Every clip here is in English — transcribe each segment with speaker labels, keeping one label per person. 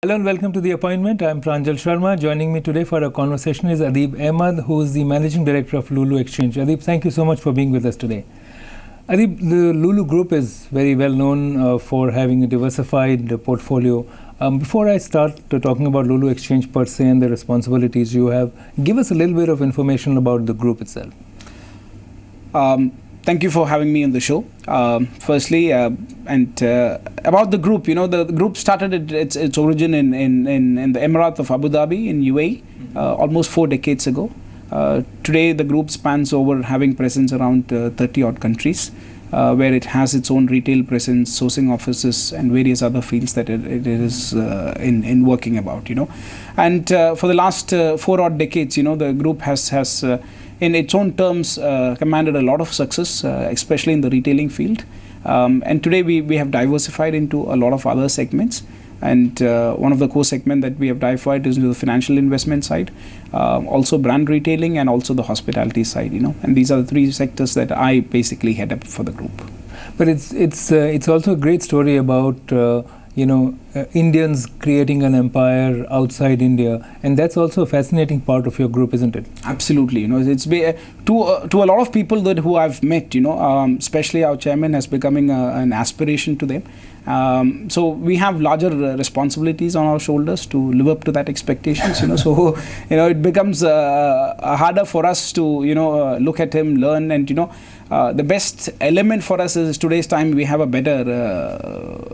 Speaker 1: Hello and welcome to The Appointment. I'm Pranjal Sharma. Joining me today for a conversation is Adeeb Ahamed, who is the Managing Director of Lulu Exchange. Adeeb, thank you so much for being with us today. Adeeb, the Lulu Group is very well known for having a diversified portfolio. Before I start talking about Lulu Exchange per se and the responsibilities you have, give us a little bit of information about the group itself.
Speaker 2: Thank you for having me on the show. Firstly, about the group, the group started its origin in the Emirate of Abu Dhabi in UAE almost 4 decades ago. Today, the group spans over having presence around 30 odd countries, where it has its own retail presence, sourcing offices, and various other fields that it is in working about. And for the last 4 odd decades, the group has in its own terms commanded a lot of success, especially in the retailing field. And today we have diversified into a lot of other segments. And one of the core segments that we have diversified is into the financial investment side, also brand retailing, and also the hospitality side. And these are the 3 sectors that I basically head up for the group.
Speaker 1: But it's also a great story about Indians creating an empire outside India, and that's also a fascinating part of your group, isn't it?
Speaker 2: Absolutely. It's to a lot of people who I've met, especially our chairman, has becoming an aspiration to them. So we have larger responsibilities on our shoulders to live up to that expectations. So it becomes harder for us to look at him, learn, and the best element for us is today's time we have a better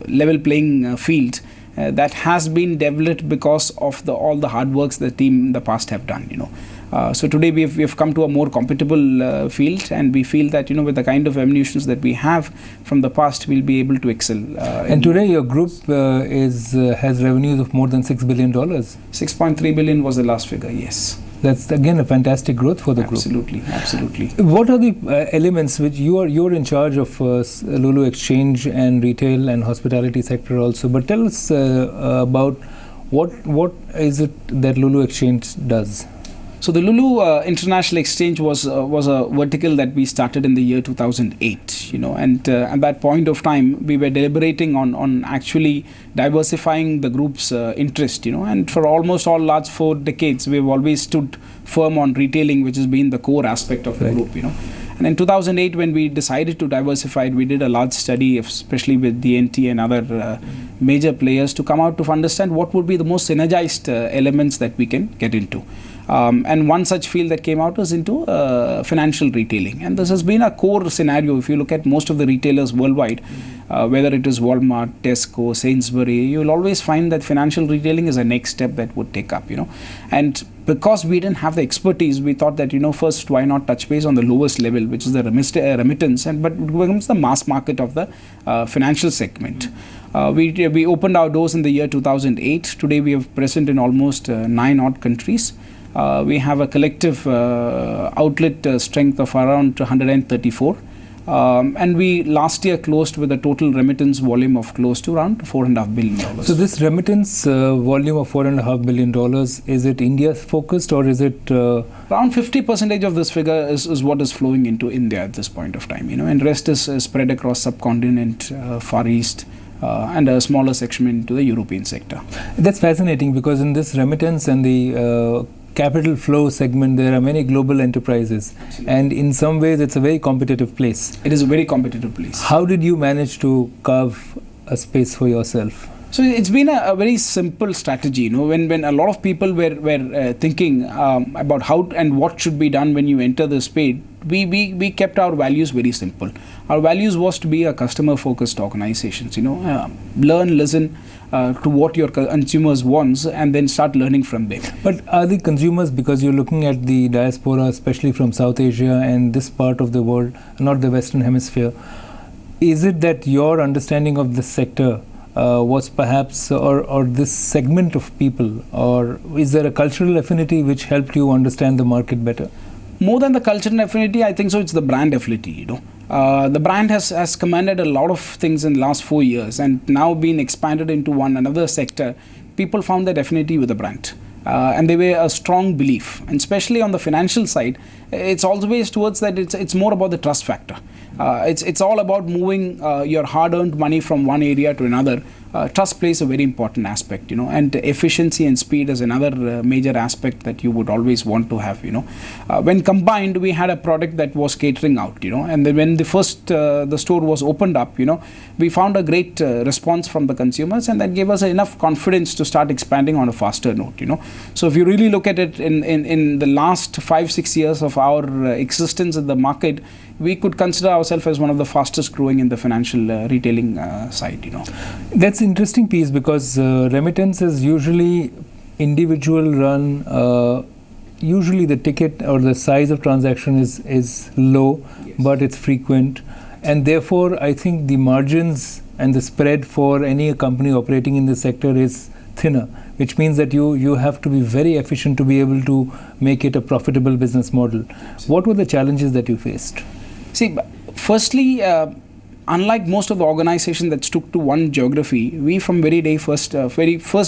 Speaker 2: level playing field that has been developed because of all the hard works the team in the past have done. So today we have come to a more compatible field, and we feel that with the kind of ammunitions that we have from the past, we'll be able to excel.
Speaker 1: And today your group has revenues of more than $6 billion.
Speaker 2: 6.3 billion was the last figure. Yes.
Speaker 1: That's again a fantastic growth for the
Speaker 2: group. Absolutely.
Speaker 1: What are the elements which you're in charge of Lulu Exchange and retail and hospitality sector also? But tell us about what is it that Lulu Exchange does?
Speaker 2: So the Lulu International Exchange was a vertical that we started in the year 2008, and at that point of time we were deliberating on actually diversifying the group's interest, and for almost all last 4 decades we've always stood firm on retailing, which has been the core aspect of the group, And in 2008, when we decided to diversify, we did a large study, especially with DNT and other major players, to come out to understand what would be the most synergized elements that we can get into. And one such field that came out was into financial retailing. And this has been a core scenario. If you look at most of the retailers worldwide, whether it is Walmart, Tesco, Sainsbury, you will always find that financial retailing is a next step that would take up, And because we didn't have the expertise, we thought that, first, why not touch base on the lowest level, which is the remittance, but it becomes the mass market of the financial segment. We opened our doors in the year 2008. Today we are present in almost 9 odd countries. We have a collective outlet strength of around 134. And we last year closed with a total remittance volume of close to around $4.5 billion.
Speaker 1: So this remittance volume of $4.5 billion, is it India focused, or is it?
Speaker 2: Around 50% of this figure is what is flowing into India at this point of time, and rest is spread across subcontinent, Far East, and a smaller section into the European sector.
Speaker 1: That's fascinating, because in this remittance and the capital flow segment, there are many global enterprises. Absolutely. And in some ways it's a very competitive place.
Speaker 2: It is a very competitive place.
Speaker 1: How did you manage to carve a space for yourself?
Speaker 2: So it's been a very simple strategy. When a lot of people were thinking about how and what should be done when you enter the space, we kept our values very simple. Our values was to be a customer-focused organizations. Learn, listen to what your consumers wants, and then start learning from them.
Speaker 1: But are the consumers, because you're looking at the diaspora, especially from South Asia and this part of the world, not the Western Hemisphere, is it that your understanding of this sector was perhaps, or this segment of people, or is there a cultural affinity which helped you understand the market better?
Speaker 2: More than the cultural affinity, I think so it's the brand affinity, The brand has commanded a lot of things in the last 4 years, and now been expanded into another sector. People found that affinity with the brand. And they were a strong belief, and especially on the financial side, it's always towards that it's more about the trust factor. It's all about moving your hard-earned money from one area to another trust plays a very important aspect, and efficiency and speed is another major aspect that you would always want to have. When combined, we had a product that was catering out, and then when the store was opened up, we found a great response from the consumers, and that gave us enough confidence to start expanding on a faster note. So if you really look at it in the last 5-6 years of our existence in the market, we could consider ourselves as one of the fastest growing in the financial retailing side.
Speaker 1: That's an interesting piece, because remittance is usually individual run. Usually the ticket or the size of transaction is low, yes, but it's frequent, and therefore I think the margins and the spread for any company operating in the sector is thinner, which means that you have to be very efficient to be able to make it a profitable business model. What were the challenges that you faced?
Speaker 2: See, firstly, unlike most of the organizations that stuck to one geography, we from very first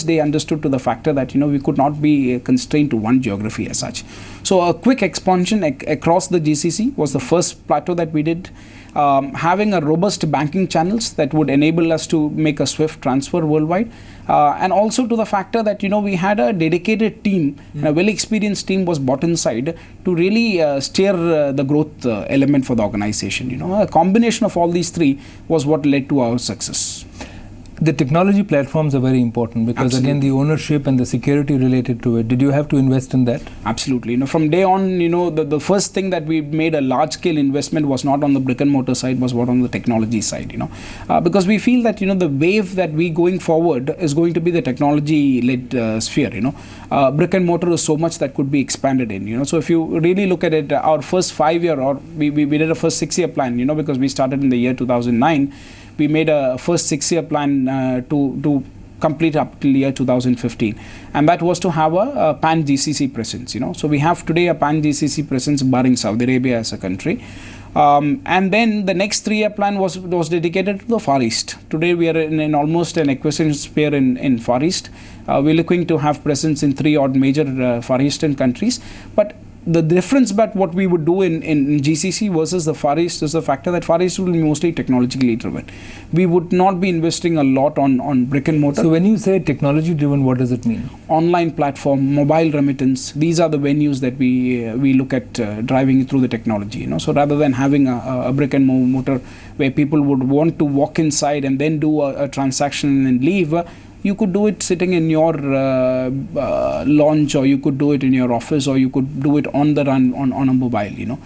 Speaker 2: day understood to the factor that we could not be constrained to one geography as such. So a quick expansion across the GCC was the first plateau that we did. Having a robust banking channels that would enable us to make a swift transfer worldwide, and also to the factor that we had a dedicated team, and a well experienced team was brought inside to really steer the growth element for the organization. A combination of all these three was what led to our success.
Speaker 1: The technology platforms are very important, because
Speaker 2: Absolutely.
Speaker 1: Again, the ownership and the security related to it. Did you have to invest in that?
Speaker 2: Absolutely. From day on, the first thing that we made a large scale investment was not on the brick and mortar side, was what on the technology side. Because we feel that the wave that we going forward is going to be the technology led sphere. Brick and mortar is so much that could be expanded in. So if you really look at it, our first 5-year, or we did a first 6-year plan. Because we started in the year 2009. We made a first 6-year plan to complete up till year 2015, and that was to have a pan GCC presence. So we have today a pan GCC presence barring Saudi Arabia as a country, and then the next 3-year plan was dedicated to the Far East. Today we are in almost an acquisition sphere in Far East. We're looking to have presence in 3 odd major Far Eastern countries, but the difference about what we would do in GCC versus the Far East is the factor that Far East will be mostly technologically driven. We would not be investing a lot on brick and mortar.
Speaker 1: So when you say technology driven, what does it mean?
Speaker 2: Online platform, mobile remittance, these are the venues that we look at driving through the technology. So rather than having a brick and mortar where people would want to walk inside and then do a transaction and leave, you could do it sitting in your lounge, or you could do it in your office, or you could do it on the run on a mobile.